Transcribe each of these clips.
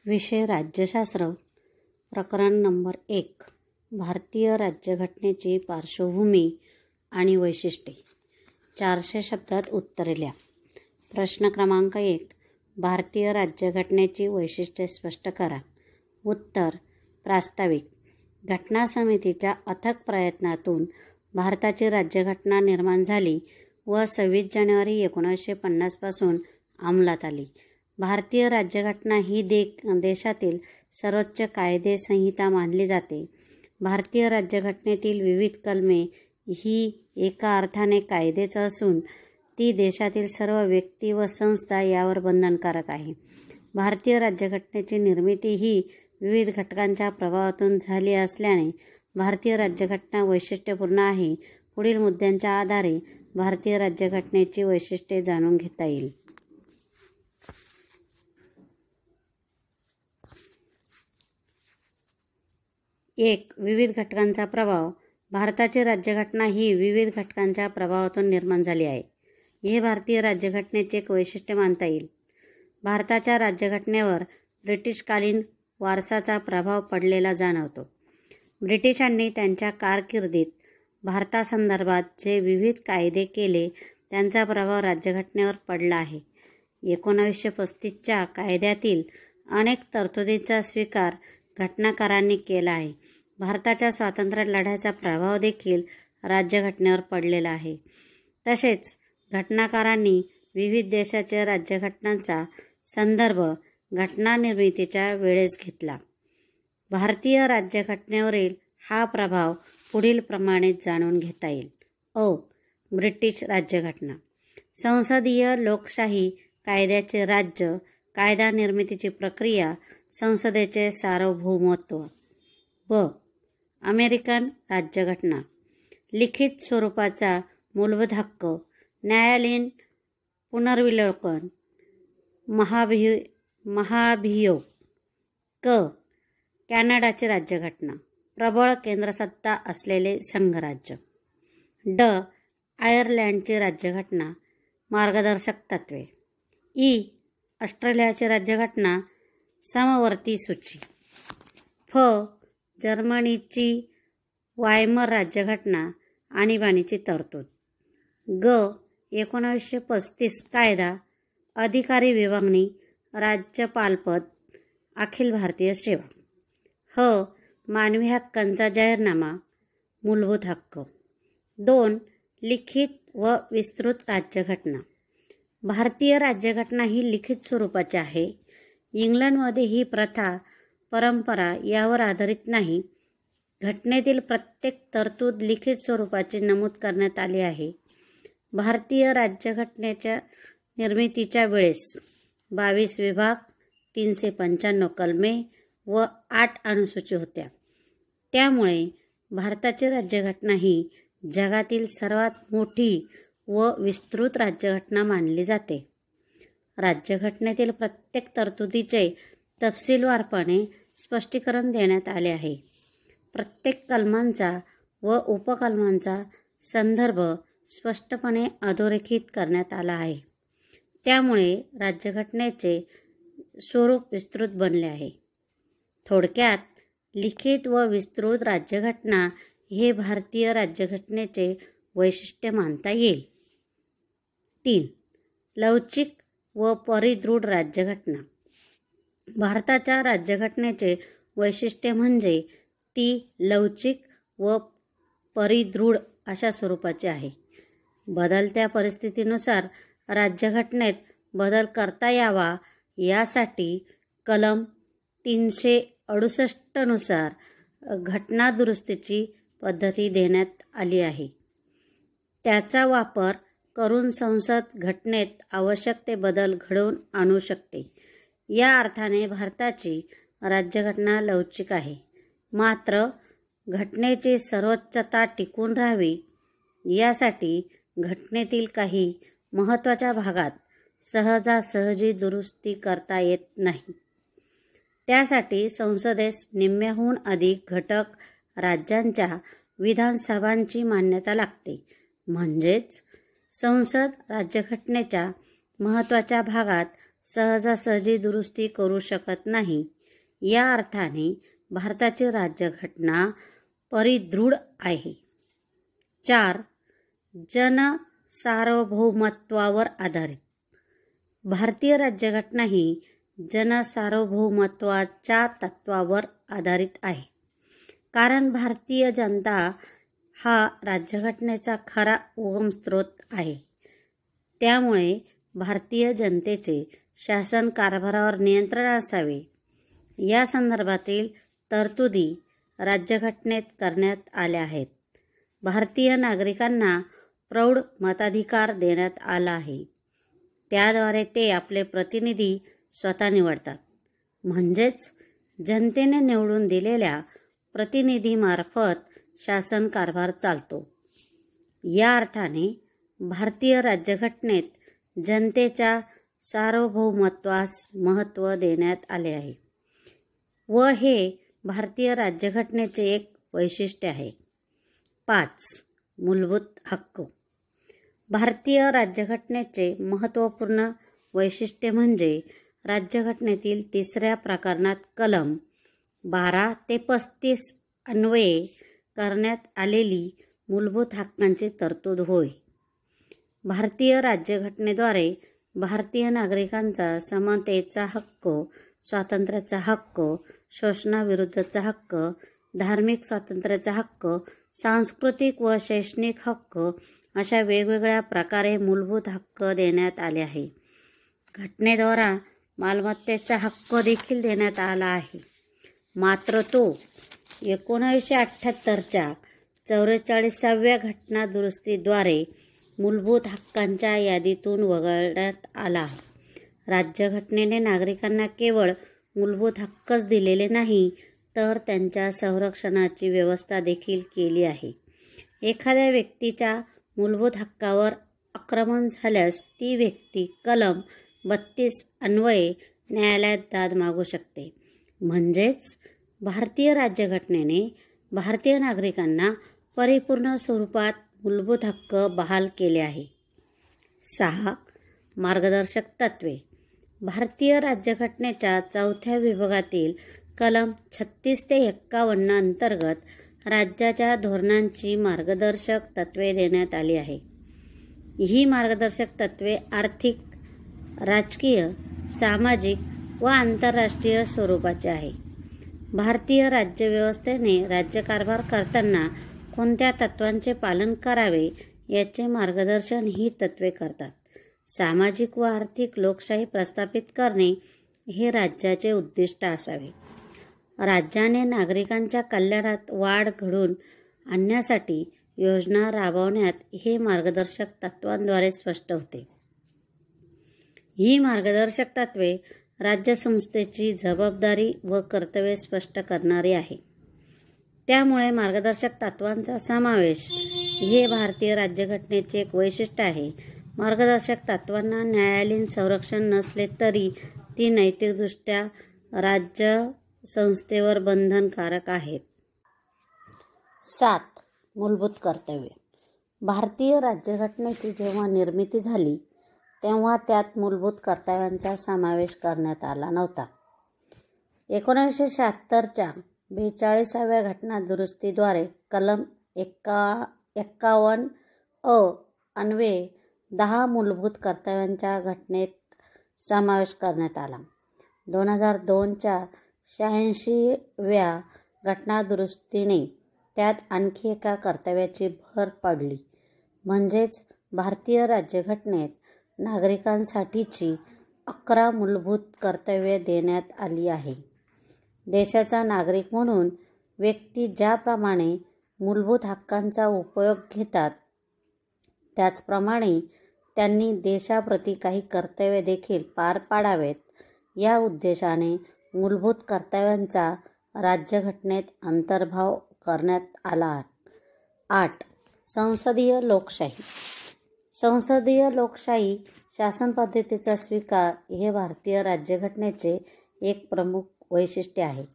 विषय राज्यशास्त्र. प्रकरण नंबर 1. भारतीय राज्यघटनेची पार्श्वभूमी आणि वैशिष्ट्ये. 400 शब्दात उत्तरे लिहा. प्रश्न क्रमांक 1. भारतीय राज्यघटनेची वैशिष्ट्ये स्पष्ट करा. उत्तर. प्रास्ताविक. घटना समितीच्या अथक प्रयत्नातून भारताची राज्यघटना निर्माण झाली व 26 जानेवारी 1950 पासून अंमलात आली. भारतीय राज्यघटना ही देशातील सर्वोच्च कायदे संहिता मानली जाते. भारतीय राज्यघटनेतील विविध कलमे ही एका अर्थाने कायदेच असून ती देशातील सर्व व्यक्ती व संस्था यावर बंधनकारक आहे. भारतीय राज्यघटनेची निर्मिती ही विविध घटकांच्या प्रभावातून झाली असल्याने भारतीय राज्यघटना वैशिष्ट्यपूर्ण आहे. पुढील मुद्द्यांच्या आधारे भारतीय राज्यघटनेची वैशिष्ट्ये जाणून घेता येईल. 1. विविध घटकांचा प्रभाव. भारताची राज्यघटना ही विविध घटकांच्या प्रभावातून निर्माण झाली आहे. हे भारतीय राज्यघटनेचे एक वैशिष्ट्य मानता येईल. भारताच्या राज्यघटनेवर ब्रिटिशकालीन वारसाचा प्रभाव पडलेला जाणवतो. ब्रिटिशांनी त्यांच्या कारकिर्दीत भारतासंदर्भात जे विविध कायदे केले त्यांचा प्रभाव राज्यघटनेवर पडला आहे. 1935च्या कायद्यातील अनेक तरतुदींचा स्वीकार घटनाकारांनी केला आहे. भारताच्या स्वातंत्र्य लढ्याचा प्रभाव देखील राज्यघटनेवर पडलेला आहे. तसेच घटनाकारांनी विविध देशाच्या राज्यघटनांचा संदर्भ घटना निर्मितीच्या वेळेस घेतला. भारतीय राज्यघटनेवरील हा प्रभाव पुढील प्रमाणे जाणून घेता येईल. ब्रिटिश राज्यघटना. संसदीय लोकशाही, कायद्याचे राज्य, कायदा निर्मितीची प्रक्रिया, संसदेचे सार्वभौमत्व. अमेरिकन राज्यघटना. लिखित स्वरूपाचा मूलभूत हक्क, न्यायालयीन पुनर्विलोकन, महाभियोग. कॅनडाची राज्यघटना. प्रबळ केंद्रसत्ता असलेले संघराज्य. आयर्लंडची राज्यघटना. मार्गदर्शक तत्त्वे. ऑस्ट्रेलियाची राज्यघटना. समवर्ती सूची. जर्मनीची वायमर राज्यघटना. आणीबाणीची तरतूद. 1935 कायदा. अधिकारी विभागणी, राज्यपालपद, अखिल भारतीय सेवा. मानवी हक्कांचा जाहीरनामा, मूलभूत हक्क. 2. लिखित व विस्तृत राज्यघटना. भारतीय राज्यघटना ही लिखित स्वरूपाची आहे. इंग्लंडमध्ये ही प्रथा, परंपरा यावर आधारित नाही. घटनेतील प्रत्येक तरतूद लिखित स्वरूपाची नमूद करण्यात आली आहे. भारतीय राज्यघटनेच्या निर्मितीच्या वेळेस 22 विभाग, 395 कलमे व 8 अनुसूची होत्या. त्यामुळे भारताची राज्यघटना ही जगातील सर्वात मोठी व विस्तृत राज्यघटना मानली जाते. राज्यघटनेतील प्रत्येक तरतुदीचे तपशीलवारपणे स्पष्टीकरण देण्यात आले आहे. प्रत्येक कलमांचा व उपकलमांचा संदर्भ स्पष्टपणे अधोरेखित करण्यात आला आहे. त्यामुळे राज्यघटनेचे स्वरूप विस्तृत बनले आहे. थोडक्यात लिखित व विस्तृत राज्यघटना हे भारतीय राज्यघटनेचे वैशिष्ट्य मानता येईल. 3. लवचिक व परिदृढ राज्यघटना. भारताच्या राज्यघटनेचे वैशिष्ट्य म्हणजे ती लवचिक व परिदृढ अशा स्वरूपाची आहे. बदलत्या परिस्थितीनुसार राज्यघटनेत बदल करता यावा यासाठी कलम 368 नुसार घटना दुरुस्तीची पद्धती देण्यात आली आहे. त्याचा वापर करून संसद घटनेत आवश्यक ते बदल घडवून आणू शकते. या अर्थाने भारताची राज्यघटना लवचिक आहे. मात्र घटनेची सर्वोच्चता टिकून राहावी यासाठी घटनेतील काही महत्त्वाच्या भागात सहजासहजी दुरुस्ती करता येत नाही. त्यासाठी संसदेस निम्म्याहून अधिक घटक राज्यांच्या विधानसभांची मान्यता लागते. म्हणजेच संसद राज्यघटनेच्या महत्त्वाच्या भागात सहजासहजी दुरुस्ती करू शकत नाही. या अर्थाने भारताची राज्यघटना परिदृढ आहे. 4. जनसार्वभौमत्वावर आधारित. भारतीय राज्यघटना ही जनसार्वभौमत्वाच्या तत्वावर आधारित आहे. कारण भारतीय जनता हा राज्यघटनेचा खरा उगम स्रोत आहे. त्यामुळे भारतीय जनतेचे शासन कारभारावर नियंत्रण असावे. या संदर्भातील तरतुदी राज्यघटनेत करण्यात आल्या आहेत. भारतीय नागरिकांना प्रौढ मताधिकार देण्यात आला आहे. त्याद्वारे ते आपले प्रतिनिधी स्वतः निवडतात. म्हणजेच जनतेने निवडून दिलेल्या प्रतिनिधीमार्फत शासन कारभार चालतो. या अर्थाने भारतीय राज्यघटनेत जनतेच्या सार्वभौमत्वास महत्त्व देण्यात आले आहे व हे भारतीय राज्यघटनेचे एक वैशिष्ट्य आहे. 5. मूलभूत हक्क. भारतीय राज्यघटनेचे महत्त्वपूर्ण वैशिष्ट्य म्हणजे राज्यघटनेतील 3ऱ्या प्रकरणात कलम 12 ते 35 अन्वये करण्यात आलेली मूलभूत हक्कांची तरतूद होय. भारतीय राज्यघटनेद्वारे भारतीय नागरिकांचा समानतेचा हक्क, स्वातंत्र्याचा हक्क, शोषणाविरुद्धचा हक्क, धार्मिक स्वातंत्र्याचा हक्क, सांस्कृतिक व शैक्षणिक हक्क अशा वेगवेगळ्या प्रकारे मूलभूत हक्क देण्यात आले आहे. घटनेद्वारा मालमत्तेचा हक्क देखील देण्यात आला आहे. मात्र तो 1978च्या 44व्या घटना दुरुस्तीद्वारे मूलभूत हक्कांच्या यादीतून वगळण्यात आला. राज्यघटनेने नागरिकांना केवळ मूलभूत हक्कच दिलेले नाही तर त्यांच्या संरक्षणाची व्यवस्था देखील केली आहे. एखाद्या व्यक्तीच्या मूलभूत हक्कावर आक्रमण झाल्यास ती व्यक्ती कलम 32 अन्वये न्यायालयात दाद मागू शकते. म्हणजेच भारतीय राज्यघटनेने भारतीय नागरिकांना परिपूर्ण स्वरूपात मूलभूत हक्क बहाल केले आहे. 6. मार्गदर्शक तत्त्वे. भारतीय राज्यघटनेच्या 4थ्या विभागातील कलम 36 ते 51 अंतर्गत राज्याच्या धोरणांची मार्गदर्शक तत्त्वे देण्यात आली आहे. ही मार्गदर्शक तत्त्वे आर्थिक, राजकीय, सामाजिक व आंतरराष्ट्रीय स्वरूपाचे आहे. भारतीय राज्यव्यवस्थेने राज्यकारभार करताना कोणत्या तत्त्वांचे पालन करावे याचे मार्गदर्शन ही तत्त्वे करतात. सामाजिक व आर्थिक लोकशाही प्रस्थापित करणे हे राज्याचे उद्दिष्ट असावे. राज्याने नागरिकांच्या कल्याणात वाढ घडवून आणण्यासाठी योजना राबवण्यात हे मार्गदर्शक तत्त्वांद्वारे स्पष्ट होते. ही मार्गदर्शक तत्त्वे राज्यसंस्थेची जबाबदारी व कर्तव्ये स्पष्ट करणारी आहे. त्यामुळे मार्गदर्शक तत्त्वांचा समावेश हे भारतीय राज्यघटनेचे एक वैशिष्ट्य आहे. मार्गदर्शक तत्त्वांना न्यायालयीन संरक्षण नसले तरी ती नैतिकदृष्ट्या राज्यसंस्थेवर बंधनकारक आहेत. 7. मूलभूत कर्तव्ये. भारतीय राज्यघटनेची जेव्हा निर्मिती झाली तेव्हा त्यात मूलभूत कर्तव्यांचा समावेश करण्यात आला नव्हता. 1976च्या 42व्या घटना दुरुस्तीद्वारे कलम 51 अ अन्वये 10 मूलभूत कर्तव्यांचा घटनेत समावेश करण्यात आला. 2002च्या 86व्या घटना दुरुस्तीने त्यात आणखी एका कर्तव्याची भर पडली. म्हणजेच भारतीय राज्यघटनेत नागरिकांसाठीची 11 मूलभूत कर्तव्ये देण्यात आली आहे. देशाचा नागरिक म्हणून व्यक्ती ज्याप्रमाणे मूलभूत हक्कांचा उपयोग घेतात त्याचप्रमाणे त्यांनी देशाप्रती काही कर्तव्ये देखील पार पाडावेत. या उद्देशाने मूलभूत कर्तव्यांचा राज्यघटनेत अंतर्भाव करण्यात आला. 8. संसदीय लोकशाही. संसदीय लोकशाही शासन पद्धतीचा स्वीकार हे भारतीय राज्यघटनेचे एक प्रमुख वैशिष्ट्य आहे.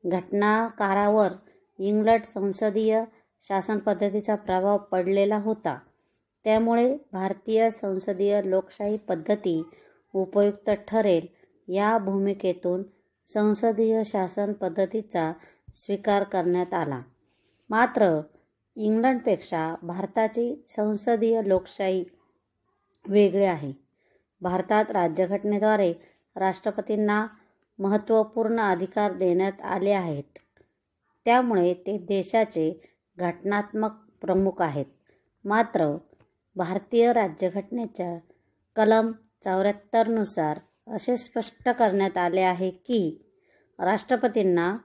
घटनाकारावर इंग्लंड संसदीय शासन पद्धतीचा प्रभाव पडलेला होता. त्यामुळे भारतीय संसदीय लोकशाही पद्धती उपयुक्त ठरेल या भूमिकेतून संसदीय शासन पद्धतीचा स्वीकार करण्यात आला. मात्र इंग्लंडपेक्षा भारताची संसदीय लोकशाही वेगळी आहे. भारतात राज्यघटनेद्वारे राष्ट्रपतींना महत्त्वपूर्ण अधिकार देण्यात आले आहेत. त्यामुळे ते देशाचे घटनात्मक प्रमुख आहेत. मात्र भारतीय राज्यघटनेच्या कलम 74 नुसार असे स्पष्ट करण्यात आले आहे की राष्ट्रपतींना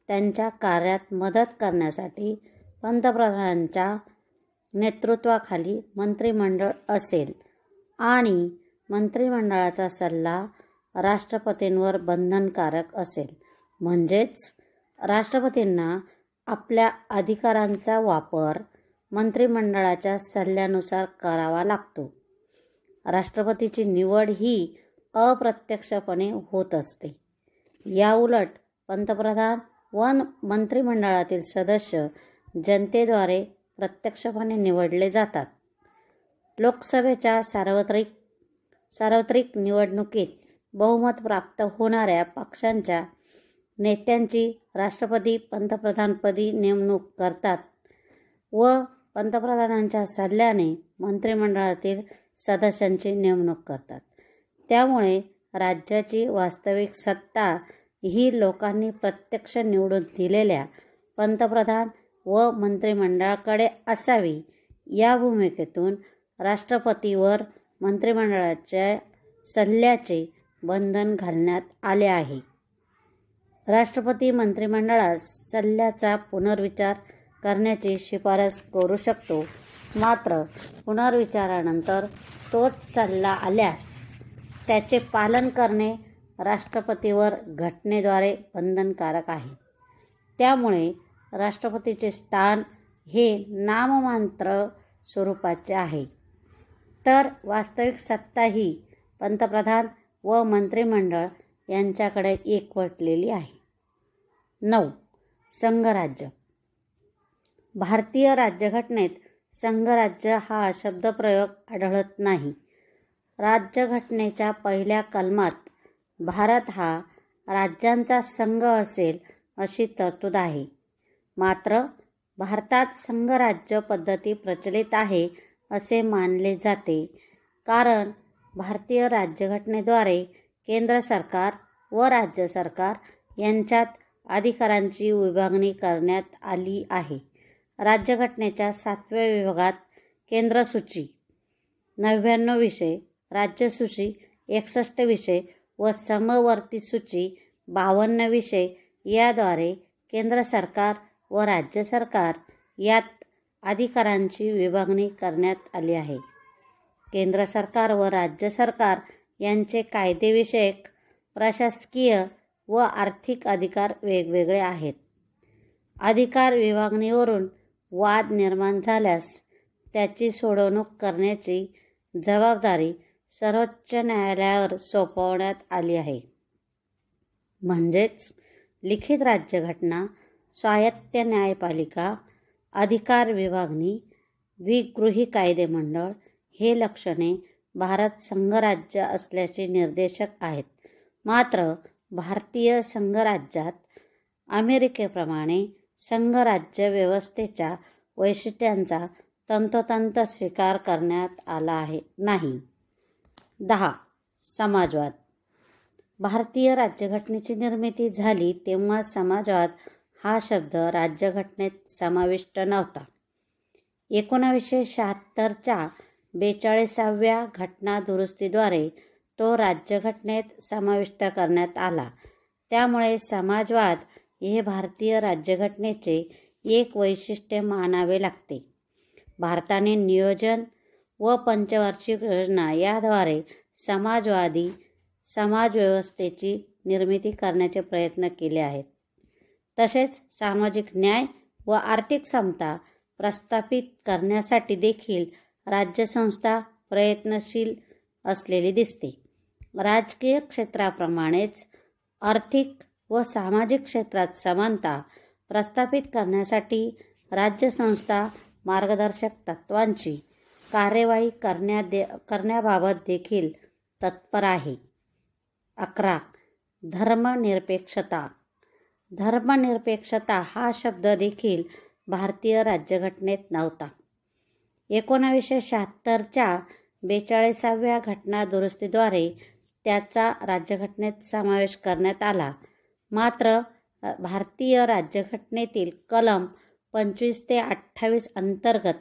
त्यांच्या कार्यात मदत करण्यासाठी पंतप्रधानांच्या नेतृत्वाखाली मंत्रिमंडळ असेल आणि मंत्रिमंडळाचा सल्ला राष्ट्रपतींवर बंधनकारक असेल. म्हणजेच राष्ट्रपतींना आपल्या अधिकारांचा वापर मंत्रिमंडळाच्या सल्ल्यानुसार करावा लागतो. राष्ट्रपतीची निवड ही अप्रत्यक्षपणे होत असते. याउलट पंतप्रधान व मंत्रिमंडळातील सदस्य जनतेद्वारे प्रत्यक्षपणे निवडले जातात. लोकसभेच्या सार्वत्रिक निवडणुकीत बहुमत प्राप्त होणाऱ्या पक्षांच्या नेत्यांची राष्ट्रपती पंतप्रधानपदी नेमणूक करतात व पंतप्रधानांच्या सल्ल्याने मंत्रिमंडळातील सदस्यांची नेमणूक करतात. त्यामुळे राज्याची वास्तविक सत्ता ही लोकांनी प्रत्यक्ष निवडून दिलेल्या पंतप्रधान व मंत्रिमंडळाकडे असावी. या भूमिकेतून राष्ट्रपतीवर मंत्रिमंडळाच्या सल्ल्याचे बंधन घालण्यात आले आहे. राष्ट्रपती मंत्रिमंडळास सल्ल्याचा पुनर्विचार करण्याची शिफारस करू शकतो. मात्र पुनर्विचारानंतर तोच सल्ला आल्यास त्याचे पालन करणे राष्ट्रपतीवर घटनेद्वारे बंधनकारक आहे. त्यामुळे राष्ट्रपतीचे स्थान हे नाममात्र स्वरूपाचे आहे, तर वास्तविक सत्ता ही पंतप्रधान व मंत्रिमंडळ यांच्याकडे एकवटलेली आहे. 9. संघराज्य. भारतीय राज्यघटनेत संघराज्य हा शब्दप्रयोग आढळत नाही. राज्यघटनेच्या पहिल्या कलमात भारत हा राज्यांचा संघ असेल अशी तरतूद आहे. मात्र भारतात संघराज्य पद्धती प्रचलित आहे असे मानले जाते, कारण भारतीय राज्यघटनेद्वारे केंद्र सरकार व राज्य सरकार यांच्यात अधिकारांची विभागणी करण्यात आली आहे. राज्यघटनेच्या 7व्या विभागात केंद्रसूची 99 विषय, राज्यसूची 61 विषय व समवर्ती सूची 52 विषय याद्वारे केंद्र सरकार व राज्य सरकार यात अधिकारांची विभागणी करण्यात आली आहे. केंद्र सरकार व राज्य सरकार यांचे कायदेविषयक, प्रशासकीय व आर्थिक अधिकार वेगवेगळे आहेत. अधिकार विभागणीवरून वाद निर्माण झाल्यास त्याची सोडवणूक करण्याची जबाबदारी सर्वोच्च न्यायालयावर सोपवण्यात आली आहे. म्हणजेच लिखित राज्यघटना, स्वायत्त न्यायपालिका, अधिकार विभागणी, द्विगृही कायदेमंडळ हे लक्षणे भारत संघराज्य असल्याचे निर्देशक आहेत. मात्र भारतीय संघराज्यात अमेरिकेप्रमाणे संघराज्य व्यवस्थेच्या वैशिष्ट्यांचा तंतोतंत स्वीकार करण्यात आला नाही. 10. समाजवाद. भारतीय राज्यघटनेची निर्मिती झाली तेव्हा समाजवाद हा शब्द राज्यघटनेत समाविष्ट नव्हता. 1976च्या 42व्या घटना दुरुस्तीद्वारे तो राज्यघटनेत समाविष्ट करण्यात आला. त्यामुळे समाजवाद हे भारतीय राज्यघटनेचे एक वैशिष्ट्य मानावे लागते. भारताने नियोजन व पंचवार्षिक योजना याद्वारे समाजवादी समाजव्यवस्थेची निर्मिती करण्याचे प्रयत्न केले आहेत. तसेच सामाजिक न्याय व आर्थिक समता प्रस्थापित करण्यासाठी देखील राज्यसंस्था प्रयत्नशील असलेली दिसते. राजकीय क्षेत्राप्रमाणेच आर्थिक व सामाजिक क्षेत्रात समानता प्रस्थापित करण्यासाठी राज्यसंस्था मार्गदर्शक तत्त्वांची कार्यवाही करण्याबाबत देखील तत्पर आहे. 11. धर्मनिरपेक्षता. धर्मनिरपेक्षता हा शब्द देखील भारतीय राज्यघटनेत नव्हता. 1976च्या 42व्या घटना दुरुस्तीद्वारे त्याचा राज्यघटनेत समावेश करण्यात आला. मात्र भारतीय राज्यघटनेतील कलम 25 ते 28 अंतर्गत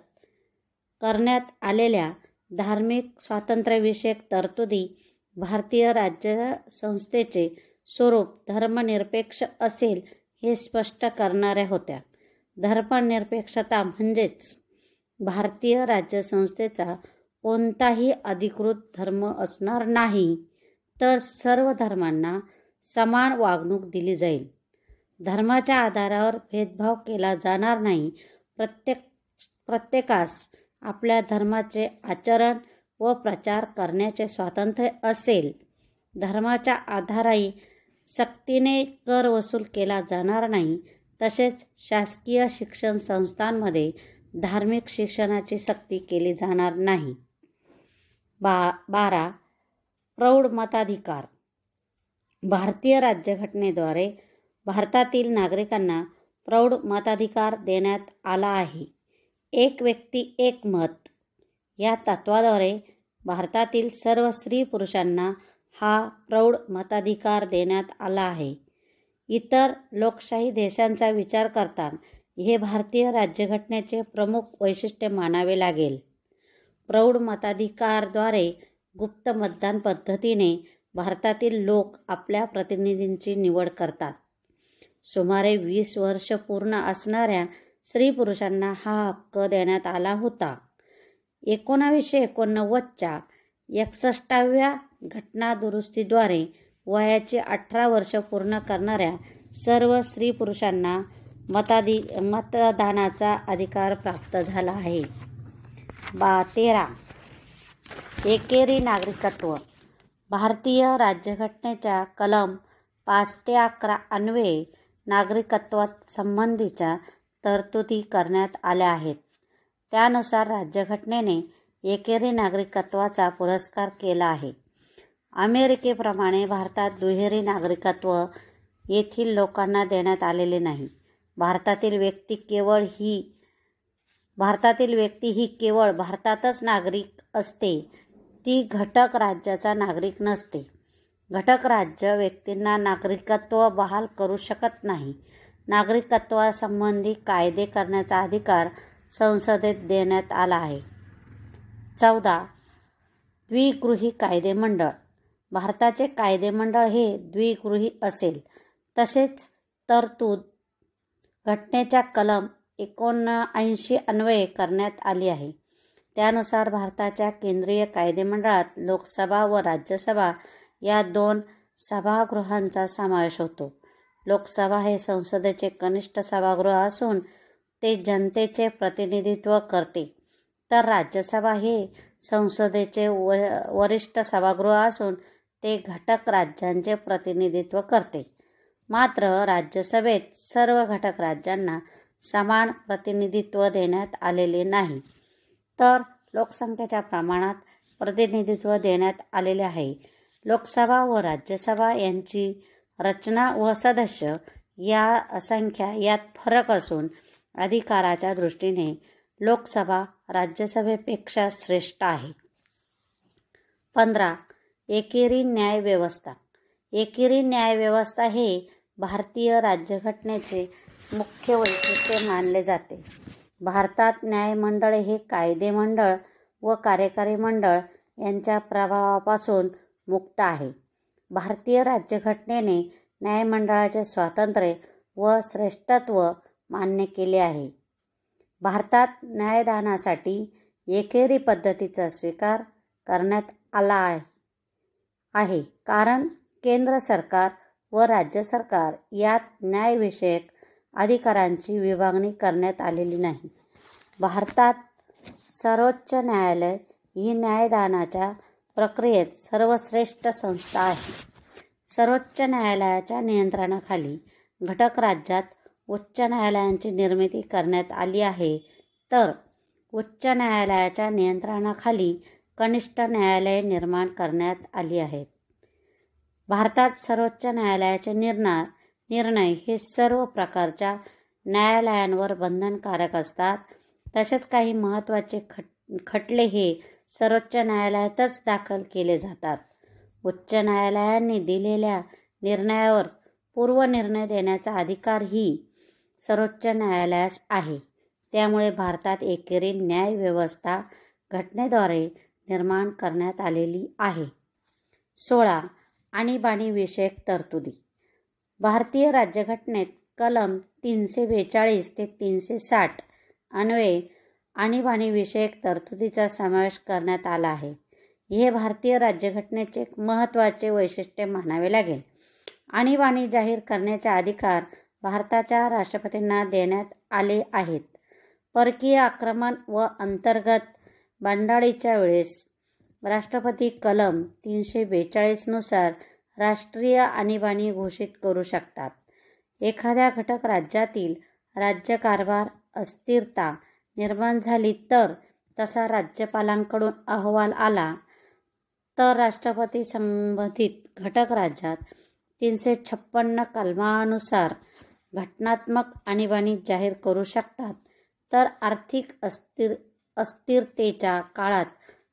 करण्यात आलेल्या धार्मिक स्वातंत्र्यविषयक तरतुदी भारतीय राज्यसंस्थेचे स्वरूप धर्मनिरपेक्ष असेल हे स्पष्ट करणाऱ्या होत्या. धर्मनिरपेक्षता म्हणजेच भारतीय राज्यसंस्थेचा कोणताही अधिकृत धर्म असणार नाही, तर सर्व धर्मांना समान वागणूक दिली जाईल. धर्माच्या आधारावर भेदभाव केला जाणार नाही. प्रत्येकास आपल्या धर्माचे आचरण व प्रचार करण्याचे स्वातंत्र्य असेल. धर्माच्या आधारे सक्तीने कर वसूल केला जाणार नाही. तसेच शासकीय शिक्षण संस्थांमध्ये धार्मिक शिक्षणाची सक्ती केली जाणार नाही. 12. प्रौढ मताधिकार. भारतीय राज्यघटनेद्वारे भारतातील नागरिकांना प्रौढ मताधिकार देण्यात आला आहे. एक व्यक्ती एक मत या तत्वाद्वारे भारतातील सर्व स्त्री पुरुषांना हा प्रौढ मताधिकार देण्यात आला आहे. इतर लोकशाही देशांचा विचार करता हे भारतीय राज्यघटनेचे प्रमुख वैशिष्ट्य मानावे लागेल. प्रौढ मताधिकारद्वारे गुप्त मतदान पद्धतीने भारतातील लोक आपल्या प्रतिनिधींची निवड करतात. सुमारे 20 वर्ष पूर्ण असणाऱ्या स्त्री पुरुषांना हा हक्क देण्यात आला होता. 1989च्या 61व्या घटना दुरुस्तीद्वारे वयाची 18 वर्ष पूर्ण करणाऱ्या सर्व स्त्री पुरुषांना मतदानाचा अधिकार प्राप्त झाला आहे. 13. एकेरी नागरिकत्व. भारतीय राज्यघटनेच्या कलम 5 ते 11 अन्वये नागरिकत्वासंबंधीच्या तरतुदी करण्यात आल्या आहेत. त्यानुसार राज्यघटनेने एकेरी नागरिकत्वाचा पुरस्कार केला आहे. अमेरिकेप्रमाणे भारतात दुहेरी नागरिकत्व येथील लोकांना देण्यात आलेले नाही. भारतातील व्यक्ती ही केवळ भारतातच नागरिक असते. ती घटक राज्याचा नागरिक नसते. घटक राज्य व्यक्तींना नागरिकत्व बहाल करू शकत नाही. नागरिकत्वासंबंधी कायदे करण्याचा अधिकार संसदेत देण्यात आला आहे. 14. द्विगृही कायदेमंडळ. भारताचे कायदेमंडळ हे द्विगृही असेल. तसेच तरतूद घटनेच्या कलम 79 अन्वये करण्यात आली आहे. त्यानुसार भारताच्या केंद्रीय कायदेमंडळात लोकसभा व राज्यसभा या 2 सभागृहांचा समावेश होतो. लोकसभा हे संसदेचे कनिष्ठ सभागृह असून ते जनतेचे प्रतिनिधित्व करते, तर राज्यसभा हे संसदेचे वरिष्ठ सभागृह असून ते घटक राज्यांचे प्रतिनिधित्व करते. मात्र राज्यसभेत सर्व घटक राज्यांना समान प्रतिनिधित्व देण्यात आलेले नाही, तर लोकसंख्येच्या प्रमाणात प्रतिनिधित्व देण्यात आलेले आहे. लोकसभा व राज्यसभा यांची रचना व सदस्य या संख्या यात फरक असून अधिकाराच्या दृष्टीने लोकसभा राज्यसभेपेक्षा श्रेष्ठ आहे. 15. एकेरी न्यायव्यवस्था. एकेरी न्यायव्यवस्था हे भारतीय राज्यघटनेचे मुख्य वैशिष्ट्य मानले जाते. भारतात न्यायमंडळे हे कायदेमंडळ व कार्यकारी मंडळ यांच्या प्रभावापासून मुक्त आहे. भारतीय राज्यघटनेने न्यायमंडळाचे स्वातंत्र्य व श्रेष्ठत्व मान्य केले आहे. भारतात न्यायदानासाठी एकेरी पद्धतीचा स्वीकार करण्यात आला आहे, कारण केंद्र सरकार व राज्य सरकार यात न्यायविषयक अधिकारांची विभागणी करण्यात आलेली नाही. भारतात सर्वोच्च न्यायालय ही न्यायदानाच्या प्रक्रियेत सर्वश्रेष्ठ संस्था आहे. सर्वोच्च न्यायालयाच्या नियंत्रणाखाली घटक राज्यात उच्च न्यायालयांची निर्मिती करण्यात आली आहे, तर उच्च न्यायालयाच्या नियंत्रणाखाली कनिष्ठ न्यायालये निर्माण करण्यात आली आहेत. भारतात सर्वोच्च न्यायालयाचे निर्णय हे सर्व प्रकारच्या न्यायालयांवर बंधनकारक असतात. तसेच काही महत्त्वाचे खटले हे सर्वोच्च न्यायालयातच दाखल केले जातात. उच्च न्यायालयांनी दिलेल्या निर्णयावर पूर्वनिर्णय देण्याचा अधिकारही सर्वोच्च न्यायालयास आहे. त्यामुळे भारतात एकेरी न्यायव्यवस्था घटनेद्वारे निर्माण करण्यात आलेली आहे. 16. आणीबाणीविषयक तरतुदी. भारतीय राज्यघटनेत कलम 342 ते 360 अन्वये आणीबाणीविषयक तरतुदीचा समावेश करण्यात आला आहे. हे भारतीय राज्यघटनेचे एक महत्त्वाचे वैशिष्ट्य मानावे लागेल. आणीबाणी जाहीर करण्याचे अधिकार भारताच्या राष्ट्रपतींना देण्यात आले आहेत. परकीय आक्रमण व अंतर्गत बंडाळीच्या वेळेस राष्ट्रपती कलम 342 नुसार राष्ट्रीय आणीबाणी घोषित करू शकतात. एखाद्या घटक राज्यातील राज्यकारभार अस्थिरता निर्माण झाली तर तसा राज्यपालांकडून अहवाल आला तर राष्ट्रपती संबंधित घटक राज्यात 356 कलमानुसार घटनात्मक आणीबाणी जाहीर करू शकतात. तर आर्थिक अस्थिरतेच्या काळात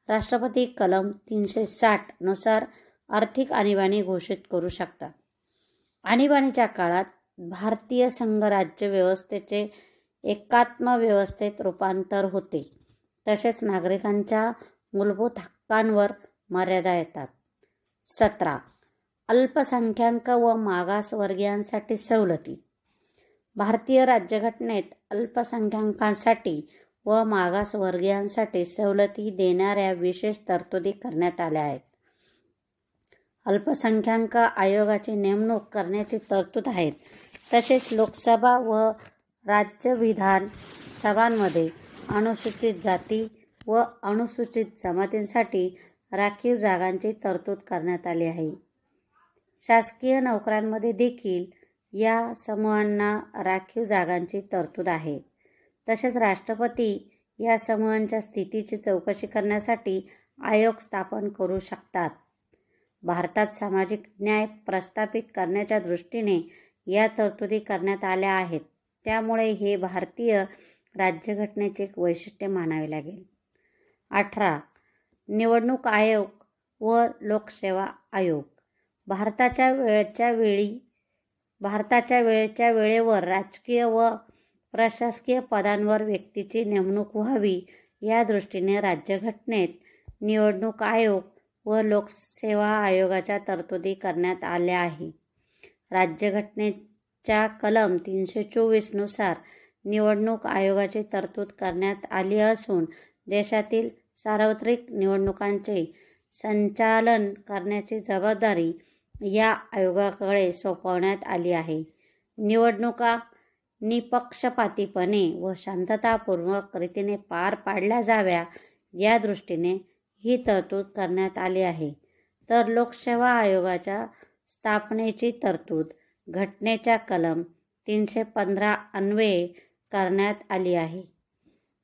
राष्ट्रपती कलम 360 नुसार आर्थिक आणीबाणी घोषित करू शकतात. आणीबाणीच्या काळात भारतीय संघराज्य व्यवस्थेचे एकात्म व्यवस्थेत रूपांतर होते. तसेच नागरिकांच्या मूलभूत हक्कांवर मर्यादा येतात. 17. अल्पसंख्याक व मागासवर्गीयांसाठी सवलती. भारतीय राज्यघटनेत अल्पसंख्याकांसाठी व मागासवर्गीयांसाठी सवलती देणाऱ्या विशेष तरतुदी करण्यात आल्या आहेत. अल्पसंख्याक आयोगाची नेमणूक करण्याची तरतूद आहे. तसेच लोकसभा व राज्य विधान सभांमध्ये अनुसूचित जाती व अनुसूचित जमातींसाठी राखीव जागांची तरतूद करण्यात आली आहे. शासकीय नोकऱ्यांमध्ये देखील या समूहांना राखीव जागांची तरतूद आहे. तसेच राष्ट्रपती या समूहांच्या स्थितीची चौकशी करण्यासाठी आयोग स्थापन करू शकतात. भारतात सामाजिक न्याय प्रस्थापित करण्याच्या दृष्टीने या तरतुदी करण्यात आल्या आहेत. त्यामुळे हे भारतीय राज्यघटनेचे एक वैशिष्ट्य मानावे लागेल. 18. निवडणूक आयोग व लोकसेवा आयोग. भारताच्या वेळच्या वेळेवर राजकीय व प्रशासकीय पदांवर व्यक्तीची नेमणूक व्हावी या दृष्टीने राज्यघटनेत निवडणूक आयोग व लोकसेवा आयोगाच्या तरतुदी करण्यात आल्या आहे. राज्यघटनेच्या कलम 324 नुसार निवडणूक आयोगाची तरतूद करण्यात आली असून देशातील सार्वत्रिक निवडणुकांचे संचालन करण्याची जबाबदारी या आयोगाकडे सोपवण्यात आली आहे. निवडणुका निपक्षपातीपणे व शांततापूर्वक रीतीने पार पाडल्या जाव्या या दृष्टीने ही तरतूद करण्यात आली आहे. तर लोकसेवा आयोगाच्या स्थापनेची तरतूद घटनेच्या कलम 315 अन्वये करण्यात आली आहे.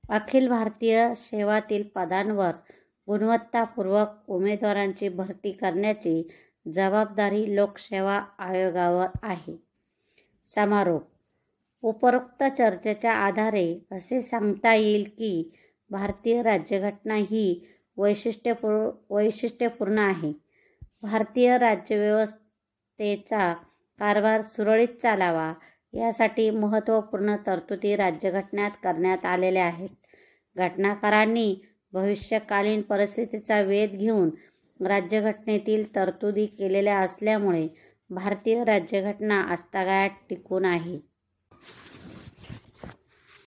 अखिल भारतीय सेवातील पदांवर गुणवत्तापूर्वक उमेदवारांची भरती करण्याची जबाबदारी लोकसेवा आयोगावर आहे. समारोप. उपरोक्त चर्चेच्या आधारे असे सांगता येईल की भारतीय राज्यघटना ही वैशिष्ट्यपूर्ण आहे. भारतीय राज्यव्यवस्थेचा कारभार सुरळीत चालावा यासाठी महत्त्वपूर्ण तरतुदी राज्यघटनेत करण्यात आलेल्या आहेत. घटनाकारांनी भविष्यकालीन परिस्थितीचा वेध घेऊन राज्यघटनेतील तरतुदी केलेल्या असल्यामुळे भारतीय राज्यघटना आजतागायत टिकून आहे.